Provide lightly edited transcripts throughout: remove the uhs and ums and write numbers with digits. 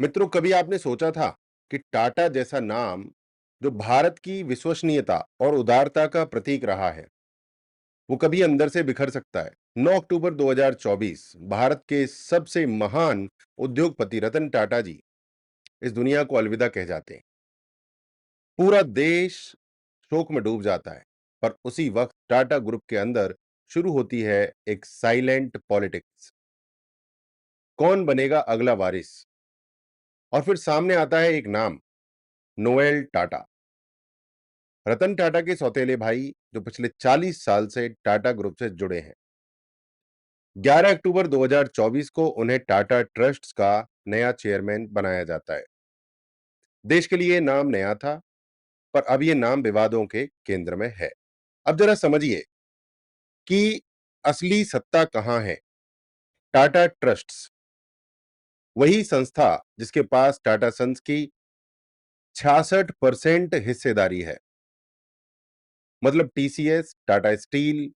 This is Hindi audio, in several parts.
मित्रों, कभी आपने सोचा था कि टाटा जैसा नाम जो भारत की विश्वसनीयता और उदारता का प्रतीक रहा है, वो कभी अंदर से बिखर सकता है। 9 अक्टूबर 2024 भारत के सबसे महान उद्योगपति रतन टाटा जी इस दुनिया को अलविदा कह जाते हैं। पूरा देश शोक में डूब जाता है, पर उसी वक्त टाटा ग्रुप के अंदर शुरू होती है एक साइलेंट पॉलिटिक्स। कौन बनेगा अगला वारिस? और फिर सामने आता है एक नाम, नोएल टाटा। रतन टाटा के सौतेले भाई जो पिछले 40 साल से टाटा ग्रुप से जुड़े हैं। 11 अक्टूबर 2024 को उन्हें टाटा ट्रस्ट्स का नया चेयरमैन बनाया जाता है। देश के लिए नाम नया था, पर अब ये नाम विवादों के केंद्र में है। अब जरा समझिए कि असली सत्ता कहां है। टाटा ट्रस्ट्स वही संस्था जिसके पास टाटा सन्स की 66% हिस्सेदारी है। मतलब TCS, Tata steel,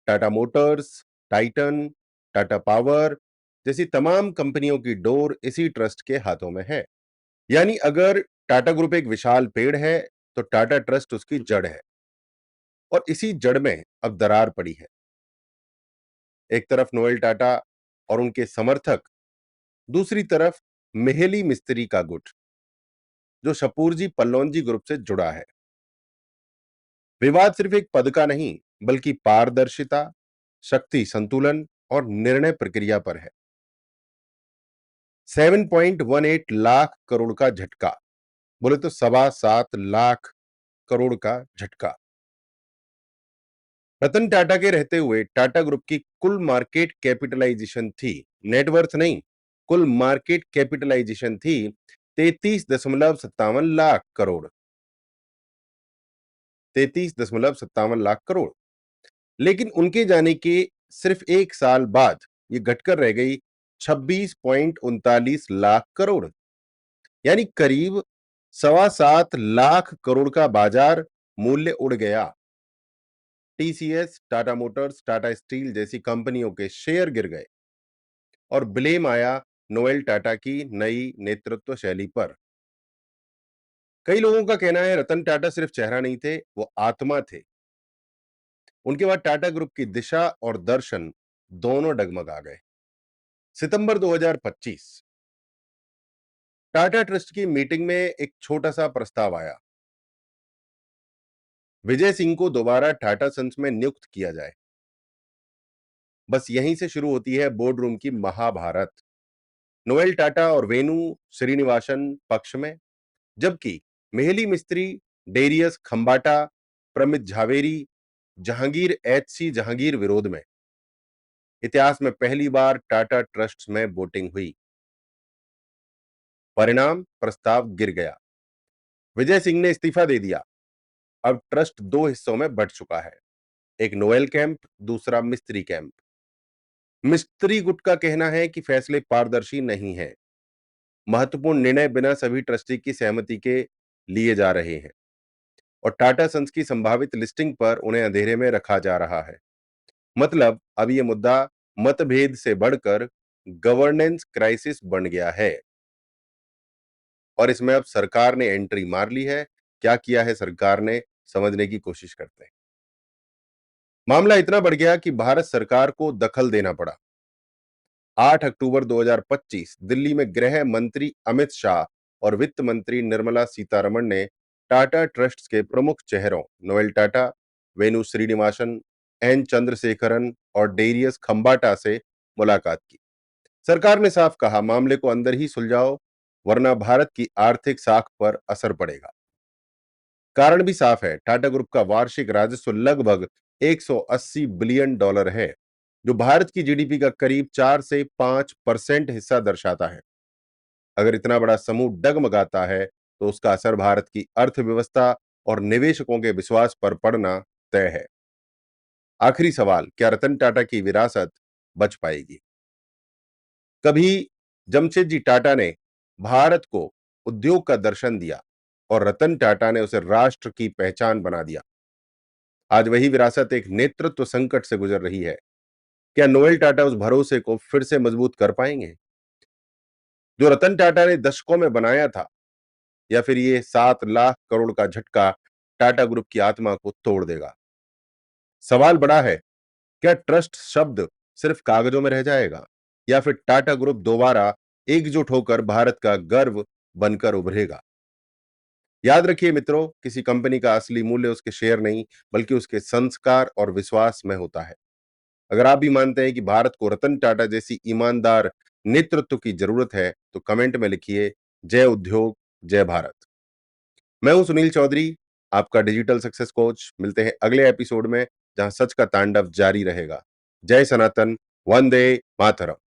Tata Motors, Titan, Tata power जैसी तमाम कंपनियों की डोर इसी ट्रस्ट के हाथों में है। यानी अगर टाटा ग्रुप एक विशाल पेड़ है, तो टाटा ट्रस्ट उसकी जड़ है। और इसी जड़ में अब दरार पड़ी है। एक तरफ नोएल टाटा और उनके समर्थक, दूसरी तरफ मेहली मिस्त्री का गुट जो शपूरजी पल्लौंजी ग्रुप से जुड़ा है। विवाद सिर्फ एक पद का नहीं, बल्कि पारदर्शिता, शक्ति संतुलन और निर्णय प्रक्रिया पर है। 7.18 लाख करोड़ का झटका, बोले तो 7.25 लाख करोड़ का झटका। रतन टाटा के रहते हुए टाटा ग्रुप की कुल मार्केट कैपिटलाइजेशन थी, नेटवर्थ नहीं, कुल मार्केट कैपिटलाइजेशन थी 33.57 लाख करोड़। 33.57 लाख करोड़। लेकिन उनके जाने के सिर्फ एक साल बाद ये घटकर रह गई 26.39 लाख करोड़। यानी करीब 7.25 लाख करोड़ का बाजार मूल्य उड़ गया। TCS, Tata Motors, Tata steel जैसी कंपनियों के शेयर गिर गए और ब्लेम आया नोएल टाटा की नई नेतृत्व शैली पर। कई लोगों का कहना है रतन टाटा सिर्फ चेहरा नहीं थे, वो आत्मा थे। उनके बाद टाटा ग्रुप की दिशा और दर्शन दोनों डगमगा गए। सितंबर 2025 टाटा ट्रस्ट की मीटिंग में एक छोटा सा प्रस्ताव आया। विजय सिंह को दोबारा टाटा सन्स में नियुक्त किया जाए। बस यहीं से शुरू होती है बोर्ड रूम की महाभारत। नोएल टाटा और वेनु श्रीनिवासन पक्ष में, जबकि मेहली मिस्त्री, डेरियस खंबाटा, प्रमित झावेरी, जहांगीर एचसी जहांगीर विरोध में। इतिहास में पहली बार टाटा ट्रस्ट में वोटिंग हुई। परिणाम, प्रस्ताव गिर गया। विजय सिंह ने इस्तीफा दे दिया। अब ट्रस्ट दो हिस्सों में बंट चुका है, एक नोएल कैंप, दूसरा मिस्त्री कैंप। मिस्त्री गुट का कहना है कि फैसले पारदर्शी नहीं है, महत्वपूर्ण निर्णय बिना सभी ट्रस्टी की सहमति के लिए जा रहे हैं और टाटा सन्स की संभावित लिस्टिंग पर उन्हें अंधेरे में रखा जा रहा है। मतलब अब ये मुद्दा मतभेद से बढ़कर गवर्नेंस क्राइसिस बन गया है और इसमें अब सरकार ने एंट्री मार ली है। क्या किया है सरकार ने, समझने की कोशिश करते हैं। मामला इतना बढ़ गया कि भारत सरकार को दखल देना पड़ा। 8 अक्टूबर 2025 दिल्ली में गृह मंत्री अमित शाह और वित्त मंत्री निर्मला सीतारमण ने टाटा ट्रस्ट के प्रमुख चेहरों नोएल टाटा, वेनु श्रीनिवासन, एन चंद्रशेखरन और डेरियस खंबाटा से मुलाकात की। सरकार ने साफ कहा, मामले को अंदर ही सुलझाओ, वरना भारत की आर्थिक साख पर असर पड़ेगा। कारण भी साफ है, टाटा ग्रुप का वार्षिक राजस्व लगभग 180 बिलियन डॉलर है, जो भारत की जीडीपी का करीब 4 से 5% हिस्सा दर्शाता है। अगर इतना बड़ा समूह डगमगाता है, तो उसका असर भारत की अर्थव्यवस्था और निवेशकों के विश्वास पर पड़ना तय है। आखिरी सवाल, क्या रतन टाटा की विरासत बच पाएगी? कभी जमशेदजी टाटा ने भारत को उद्योग का दर्शन दिया और रतन टाटा ने उसे राष्ट्र की पहचान बना दिया। आज वही विरासत एक नेतृत्व संकट से गुजर रही है। क्या नोएल टाटा उस भरोसे को फिर से मजबूत कर पाएंगे? जो रतन टाटा ने दशकों में बनाया था, या फिर ये 7 लाख करोड़ का झटका टाटा ग्रुप की आत्मा को तोड़ देगा? सवाल बड़ा है, क्या ट्रस्ट शब्द सिर्फ कागजों में रह जाएगा, या फिर टाटा ग्रुप दोबारा एकजुट होकर भारत का गर्व बनकर उभरेगा? याद रखिए मित्रों, किसी कंपनी का असली मूल्य उसके शेयर नहीं, बल्कि उसके संस्कार और विश्वास में होता है। अगर आप भी मानते हैं कि भारत को रतन टाटा जैसी ईमानदार नेतृत्व की जरूरत है, तो कमेंट में लिखिए, जय उद्योग, जय भारत। मैं हूं सुनील चौधरी, आपका डिजिटल सक्सेस कोच। मिलते हैं अगले एपिसोड में, जहां सच का तांडव जारी रहेगा। जय सनातन, वंदे मातरम।